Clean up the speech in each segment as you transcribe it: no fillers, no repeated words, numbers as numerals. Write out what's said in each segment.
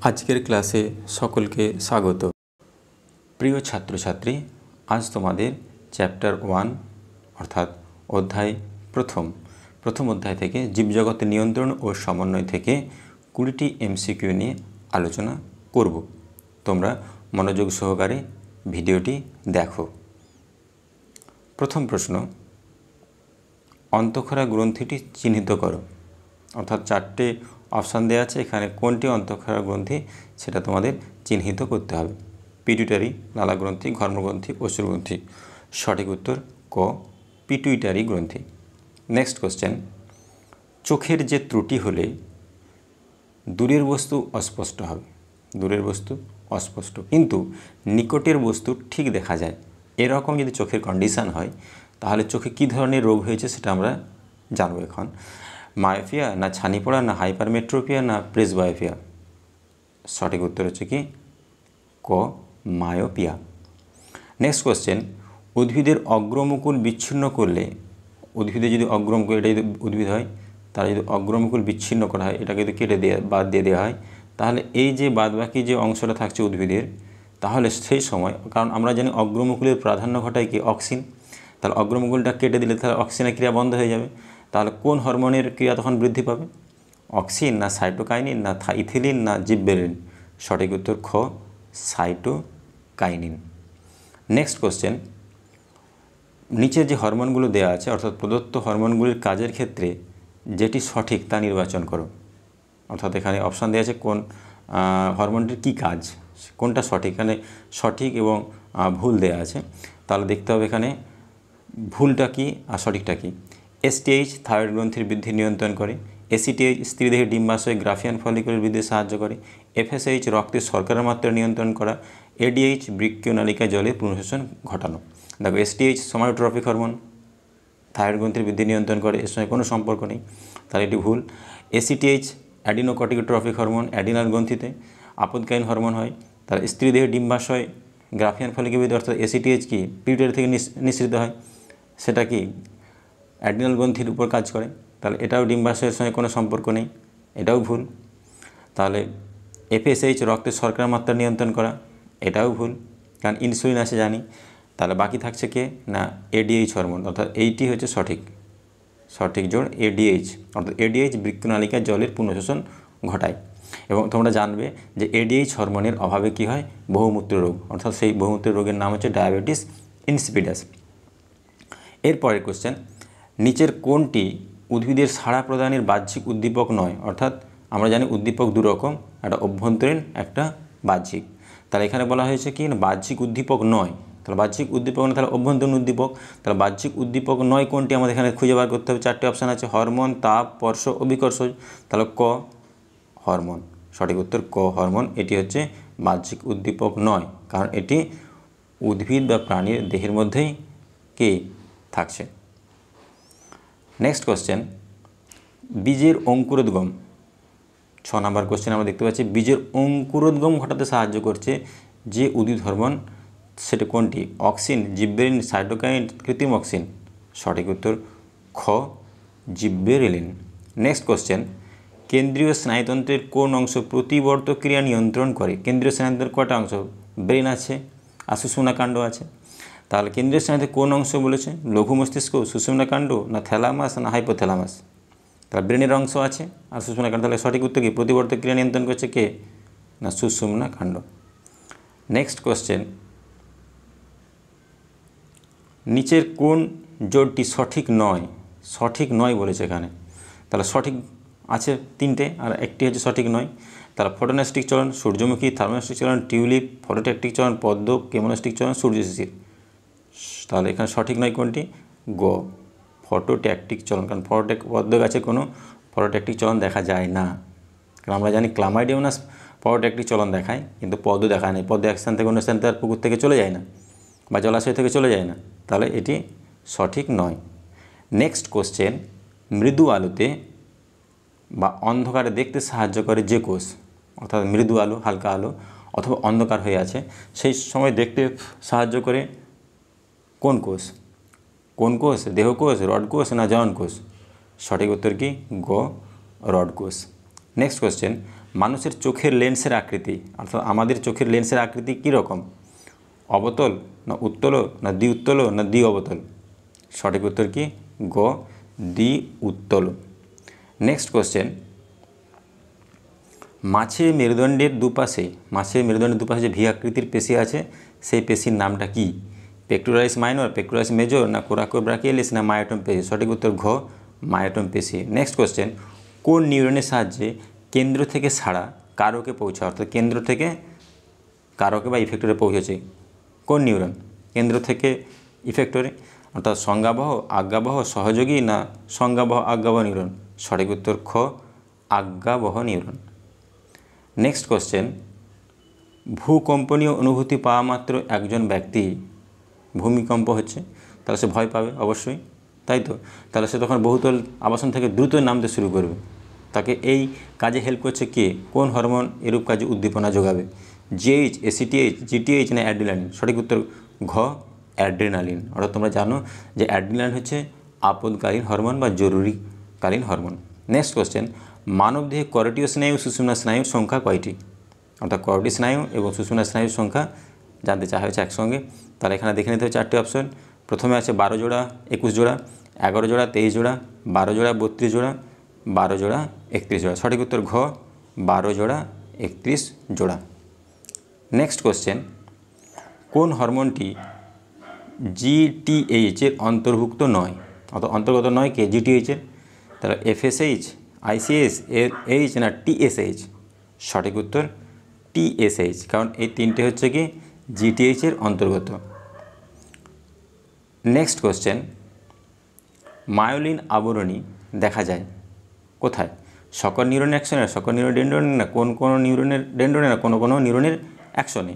আজকের ক্লাসে সকলকে স্বাগত। প্রিয় ছাত্রছাত্রী, আজ তোমাদের চ্যাপ্টার 1 অর্থাৎ অধ্যায় প্রথম অধ্যায় থেকে জীবজগতের নিয়ন্ত্রণ ও সমন্বয় থেকে 20টি এমসিকিউ নিয়ে আলোচনা করব। তোমরা মনোযোগ সহকারে ভিডিওটি দেখো। প্রথম প্রশ্ন, অন্তঃক্ষরা গ্রন্থিটি চিহ্নিত করো। অর্থাৎ 4টে অপশান দেওয়া আছে, এখানে কোনটি অন্তঃক্ষরা গ্রন্থি সেটা তোমাদের চিহ্নিত করতে হবে। পিটুইটারি, লালাগ্রন্থি, ঘর্মগ্রন্থি, অশ্রুগ্রন্থি। সঠিক উত্তর ক, পিটুইটারি গ্রন্থি। নেক্সট কোশ্চেন, চোখের যে ত্রুটি হলে দূরের বস্তু অস্পষ্ট হবে। দূরের বস্তু অস্পষ্ট কিন্তু নিকটের বস্তু ঠিক দেখা যায়, এরকম যদি চোখের কন্ডিশান হয় তাহলে চোখে কী ধরনের রোগ হয়েছে সেটা আমরা জানবো এখন। মায়োপিয়া না ছানি পড়া না হাইপারমেট্রোপিয়া না প্রেসবায়োপিয়া। সঠিক উত্তর হচ্ছে কি ক, মায়োপিয়া। নেক্সট কোশ্চেন, উদ্ভিদের অগ্রমুকুল বিচ্ছিন্ন করলে, উদ্ভিদে যদি অগ্রমুকুল, এটা যদি উদ্ভিদ হয় তারা যদি অগ্রমুকুল বিচ্ছিন্ন করা হয়, এটাকে যদি কেটে বাদ দিয়ে দেওয়া হয়, তাহলে এই যে বাদবাকি যে অংশটা থাকছে উদ্ভিদের, তাহলে সেই সময়, কারণ আমরা জানি অগ্রমুকুলের প্রাধান্য ঘটায় কি অক্সিন, তাহলে অগ্রমুকুলটা কেটে দিলে তাহলে অক্সিনের ক্রিয়া বন্ধ হয়ে যাবে। তাহলে কোন হরমোনের ক্রিয়া তখন বৃদ্ধি পাবে? অক্সিন না সাইটোকাইনিন না ইথিলিন না জিববেরিন। সঠিক উত্তর খ, সাইটোকাইনিন। নেক্সট কোশ্চেন, নিচের যে হরমোনগুলো দেওয়া আছে অর্থাৎ প্রদত্ত হরমোনগুলির কাজের ক্ষেত্রে যেটি সঠিক তা নির্বাচন করো। অর্থাৎ এখানে অপশান দেওয়া আছে কোন হরমোনটির কী কাজ, কোনটা সঠিক। এখানে সঠিক এবং ভুল দেওয়া আছে, তাহলে দেখতে হবে এখানে ভুলটা কি আর সঠিকটা কী। এসটিএইচ থাইরয়েড গ্রন্থির বৃদ্ধি নিয়ন্ত্রণ করে। এসিটিএইচ স্ত্রীদেহে ডিম্বাশয়ে গ্রাফিয়ান ফলিকুলের বৃদ্ধি সাহায্য করে। এফএসএইচ রক্তের শর্করার মাত্রা নিয়ন্ত্রণ করা। এডিএইচ বৃক্কীয় নালিকায় জলের পুনঃশোষণ ঘটানো। দেখো, এসটিএইচ সোমাটোট্রপিক হরমোন, থাইরয়েড গ্রন্থির বৃদ্ধি নিয়ন্ত্রণ করে, এর সঙ্গে কোনো সম্পর্ক নেই, তাহলে এটি ভুল। এসিটিএইচ অ্যাডিনোকর্টিকোট্রপিক হরমোন, অ্যাডিনাল গ্রন্থিতে আপদকালীন হরমোন হয়, তাহলে স্ত্রীদেহে ডিম্বাশয় গ্রাফিয়ান ফলিকুলের বৃদ্ধি, অর্থাৎ এসিটিএইচ কি পিউটারি থেকে নিঃসৃত হয়, সেটা কি অ্যাডিনাল গ্রন্থির উপর কাজ করে, তাহলে এটাও ডিম্বাশয়ের সঙ্গে কোনো সম্পর্ক নেই, এটাও ভুল। তাহলে এফএসএইচ রক্তের শর্করার মাত্রা নিয়ন্ত্রণ করা, এটাও ভুল, কারণ ইনসুলিন আছে জানি। তাহলে বাকি থাকছে কে না এডিএইচ হরমোন, অর্থাৎ এইটি হচ্ছে সঠিক জোড় এডিএইচ, অর্থাৎ এডিএইচ বৃক্কনালিকায় জলের পুনঃশোষণ ঘটায়। এবং তোমরা জানবে যে এডিএইচ হরমোনের অভাবে কি হয়, বহুমূত্র রোগ, অর্থাৎ সেই বহুমূত্র রোগের নাম হচ্ছে ডায়াবেটিস ইনসিপিডাস। এরপরের কোশ্চেন, নিচের কোনটি উদ্ভিদের সাড়া প্রদানের বাহ্যিক উদ্দীপক নয়? অর্থাৎ আমরা জানি উদ্দীপক দুরকম, একটা অভ্যন্তরীণ একটা বাহ্যিক, তাহলে এখানে বলা হয়েছে কি না বাহ্যিক উদ্দীপক নয়। তাহলে বাহ্যিক উদ্দীপক নয়, তাহলে অভ্যন্তরীণ উদ্দীপক। তাহলে বাহ্যিক উদ্দীপক নয় কোনটি আমাদের এখানে খুঁজে বার করতে হবে। 4টে অপশান আছে, হরমোন, তাপ, স্পর্শ, অভিকর্ষজ। তাহলে ক, হরমোন। সঠিক উত্তর ক, হরমোন। এটি হচ্ছে বাহ্যিক উদ্দীপক নয়, কারণ এটি উদ্ভিদ বা প্রাণীর দেহের মধ্যেই কি থাকছে। নেক্সট কোশ্চেন, বীজের অঙ্কুরোদ্গম। 6 নম্বর কোশ্চেন আমরা দেখতে পাচ্ছি, বীজের অঙ্কুরোদ্গম ঘটাতে সাহায্য করছে যে উদ্ভিদ হরমোন সেটা কোনটি? অক্সিন, জিববেরিন, সাইটোকাইন, কৃত্রিম অক্সিন। সঠিক উত্তর খ, জিববেরিলিন। নেক্সট কোশ্চেন, কেন্দ্রীয় স্নায়ুতন্ত্রের কোন অংশ প্রতিবর্ত ক্রিয়া নিয়ন্ত্রণ করে? কেন্দ্রীয় স্নায়ুতন্ত্রের কয়টা অংশ? ব্রেন আছে আর সুষুম্না কাণ্ড আছে। তাহলে কেন্দ্রীয় স্নায়ুতে কোন অংশ বলেছে? লঘু মস্তিষ্ক, সুষুম্না কাণ্ড না থ্যালামাস না হাইপোথ্যালামাস। তাহলে ব্রেনের অংশ আছে আর সুষুম্না কাণ্ড। তাহলে সঠিক উত্তর কি প্রতিবর্ত ক্রিয়া নিয়ন্ত্রণ করছে কে না সুষুম্না কাণ্ড। নেক্সট কোশ্চেন, নিচের কোন জোড়টি সঠিক নয় বলেছে এখানে। তাহলে সঠিক আছে 3টে আর একটি হচ্ছে সঠিক নয়। তাহলে ফটোনেস্টিক চলন সূর্যমুখী, থার্মোস্টিক চলন টিউলিপ, ফটোট্যাকটিক চলন পদ্ম, কেমোনেস্টিক চলন সূর্য শিশির। তাহলে এখানে সঠিক নয় কোনটি? গ, ফটোট্যাকটিক চলন, কারণ পদ্ম গাছে কোনো ফটোট্যাকটিক চলন দেখা যায় না। কারণ আমরা জানি ক্লামাইডিয়ানাস ফটোট্যাকটিক চলন দেখায়, কিন্তু পদ্ম দেখায় না। পদ্ম এক স্থান থেকে অন্য স্থান তার পুকুর থেকে চলে যায় না বা জলাশয় থেকে চলে যায় না, তাহলে এটি সঠিক নয়। নেক্সট কোশ্চেন, মৃদু আলোতে বা অন্ধকারে দেখতে সাহায্য করে যে কোষ, অর্থাৎ মৃদু আলো, হালকা আলো অথবা অন্ধকার হয়ে আছে সেই সময় দেখতে সাহায্য করে কোন কোষ? দেহকোষ, রড কোষ না জনন কোষ? সঠিক উত্তর কি গ, রড কোষ। নেক্সট কোশ্চেন, মানুষের চোখের লেন্সের আকৃতি, অর্থাৎ আমাদের চোখের লেন্সের আকৃতি কী রকম? অবতল না উত্তল না দ্বি উত্তল না দ্বি অবতল? সঠিক উত্তর কি? গ, দ্বি উত্তল। নেক্সট কোশ্চেন, মাছের মেরুদণ্ডের দুপাশে যে ভি আকৃতির পেশি আছে সেই পেশির নামটা কি? পেক্টোরালিস মাইনর, পেক্টোরালিস মেজর না কোরাকো ব্রাকিয়ালিস না মায়োটম পেশি? সঠিক উত্তর ঘ, মায়োটম পেশি। নেক্সট কোশ্চেন, কোন নিউরনের সাহায্যে কেন্দ্র থেকে ছাড়া কারকে পৌঁছায়? অর্থাৎ কেন্দ্র থেকে কারকে বা ইফেক্টরে পৌঁছেছে কোন নিউরন? কেন্দ্র থেকে ইফেক্টরে, অর্থাৎ সংজ্ঞাবহ, আজ্ঞাবহ, সহযোগী না সংজ্ঞাবহ আজ্ঞাবহ নিউরন? সঠিক উত্তর খ, আজ্ঞাবহ নিউরন। নেক্সট কোশ্চেন, ভূকম্পনীয় অনুভূতি পাওয়া মাত্র একজন ব্যক্তি ভূমিকম্প হচ্ছে তাহলে সে ভয় পাবে অবশ্যই, তাই তো? তাহলে সে তখন বহুতল আবাসন থেকে দ্রুত নামতে শুরু করবে। তাকে এই কাজে হেল্প করছে কে? কোন হরমোন এরূপ কাজে উদ্দীপনা যোগাবে? জিএইচ, এসিটিএইচ, জিটিএইচ না অ্যাড্রিনালিন? সঠিক উত্তর ঘ, অ্যাড্রিনালিন। অর্থাৎ তোমরা জানো যে অ্যাড্রিনালিন হচ্ছে আপদকালীন হরমোন বা জরুরিকালীন হরমোন। নেক্সট কোশ্চেন, মানবদেহে করোটীয় স্নায়ু, সুষুম্না স্নায়ুর সংখ্যা কয়টি? অর্থাৎ করোটি স্নায়ু এবং সুষুম্না স্নায়ুর সংখ্যা জানতে চাওয়া হয়েছে একসঙ্গে। তাহলে এখানে দেখে নিতে হবে 4টি অপশন। প্রথমে আছে 12 জোড়া, 21 জোড়া, 11 জোড়া, 23 জোড়া, 12 জোড়া, 32 জোড়া, 12 জোড়া, 31 জোড়া। সঠিক উত্তর ঘ, 12 জোড়া, 31 জোড়া। নেক্সট কোশ্চেন, কোন হরমোনটি জিটিএইচের অন্তর্ভুক্ত নয়? অর্থাৎ অন্তর্গত নয় কে জিটিএইচের? তাহলে এফএসএইচ, আইসিএস, এইচ না টিএসএইচ? সঠিক উত্তর টিএসএইচ, কারণ এই তিনটে হচ্ছে কি জিটিএইচের অন্তর্গত। নেক্সট কোশ্চেন, মায়োলিন আবরণী দেখা যায় কোথায়? সকল নিউরনের অ্যাকশনে, সকল নিউরন ডেন্ড্রনে না কোন নিউরনের ডেন্ড্রনে না কোনো নিউরনের অ্যাকশনে?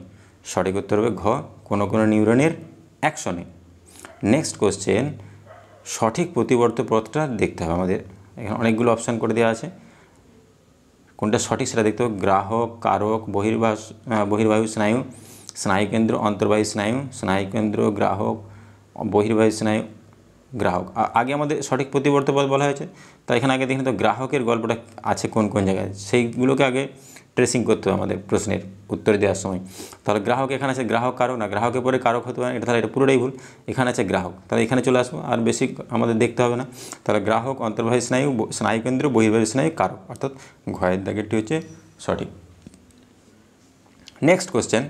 সঠিক উত্তর হবে ঘ, কোনো নিউরনের অ্যাকশনে। নেক্সট কোশ্চেন, সঠিক প্রতিবর্ত পথটা দেখতে হবে আমাদের। এখানে অনেকগুলো অপশান করে দেওয়া আছে, কোনটা সঠিক সেটা দেখতে হবে। গ্রাহক, কারক, বহির্বায়ু স্নায়ু, স্নায়ুকেন্দ্র, অন্তর্বায়ু স্নায়ু, স্নায়ুকেন্দ্র, গ্রাহক, বহির্বায়ু স্নায়ু, গ্রাহক। আগে আমাদের সঠিক প্রতিবর্ত পথ বলা হয়েছে, তাই এখানে আগে দেখুন তো গ্রাহকের গল্পটা আছে কোন জায়গায়, সেইগুলোকে আগে ট্রেসিং করতে হবে আমাদের প্রশ্নের উত্তর দেওয়ার সময়। তাহলে গ্রাহক এখানে আছে, গ্রাহক কারক না, গ্রাহকের পরে কারক হতে পারে, এটা পুরোটাই ভুল। এখানে আছে গ্রাহক, তাহলে এখানে চলে আসবো, আর বেশি আমাদের দেখতে হবে না। তাহলে গ্রাহক, অন্তর্বাহী স্নায়ু, স্নায়ুকেন্দ্র, বহির্বাহী স্নায়ু, কারক, অর্থাৎ ঘয়ের দাগেরটি হচ্ছে সঠিক। নেক্সট কোশ্চেন,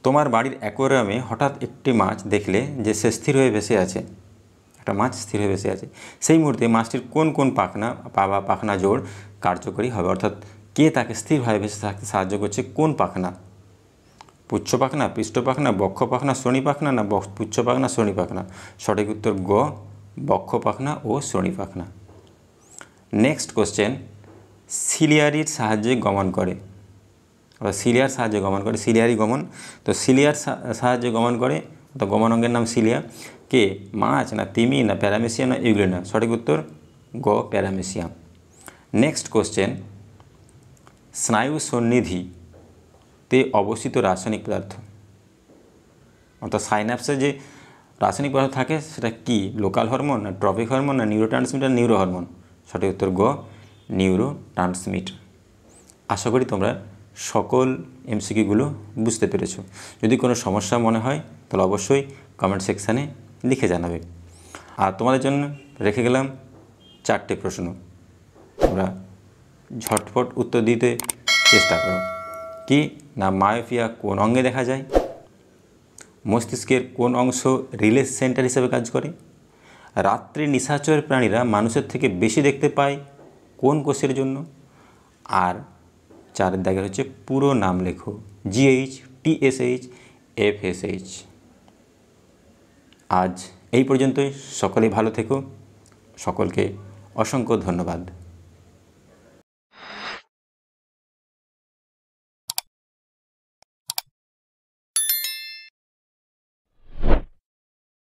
তোমার বাড়ির অ্যাকোয়ারিয়ামে হঠাৎ একটি মাছ দেখলে যে সে স্থির হয়ে ভেসে আছে, একটা মাছ স্থির হয়ে ভেসে আছে, সেই মুহূর্তে মাছটির কোন পাখনা বা পাখনা জোড় কার্যকরী হবে? অর্থাৎ কে তাকে স্থিরভাবে ভেসে থাকতে সাহায্য করছে? কোন পাখনা? পুচ্ছ পাখনা, পৃষ্ঠ পাখনা, বক্ষ পাখনা, শ্রোণী পাখনা না পুচ্ছ পাখনা, শ্রোণী পাখনা? সঠিক উত্তর গ, বক্ষ পাখনা ও শ্রোণী পাখনা। নেক্সট কোশ্চেন, সিলিয়ারির সাহায্যে গমন করে, সিলিয়ার সাহায্যে গমন করে, সিলিয়ারি গমন। তো সিলিয়ার সাহায্যে গমন করে, তো গমন অঙ্গের নাম সিলিয়া। কে? মাছ না তিমি না প্যারামেসিয়াম না ইউগ্লিনা? সঠিক উত্তর গ, প্যারামেসিয়াম। নেক্সট কোশ্চেন, স্নায়ু সন্নিধিতে অবস্থিত রাসায়নিক পদার্থ, অর্থাৎ সাইন্যাপসে যে রাসায়নিক পদার্থ থাকে সেটা কি? লোকাল হরমোন না ট্রপিক হরমোন না নিউরোট্রান্সমিটার, নিউরো হরমোন? সঠিক উত্তর গ, নিউরো ট্রান্সমিটার। আশা করি তোমরা সকল এমসিকিউগুলো বুঝতে পেরেছো। যদি কোনো সমস্যা মনে হয় তাহলে অবশ্যই কমেন্ট সেকশানে লিখে জানাবে। আর তোমাদের জন্য রেখে গেলাম 4টে প্রশ্ন, তোমরা ঝটপট উত্তর দিতে চেষ্টা করো। কি না, মায়োপিয়া কোন অঙ্গে দেখা যায়? মস্তিষ্কের কোন অংশ রিলে সেন্টার হিসেবে কাজ করে? রাত্রে নিশাচর প্রাণীরা মানুষের থেকে বেশি দেখতে পায় কোন কোষের জন্য? আর 4 দাগের হচ্ছে পুরো নাম লেখো, জিএইচ, টিএসএইচ, এফএসএইচ। আজ এই পর্যন্তই, সকলেই ভালো থেকো, সকলকে অসংখ্য ধন্যবাদ।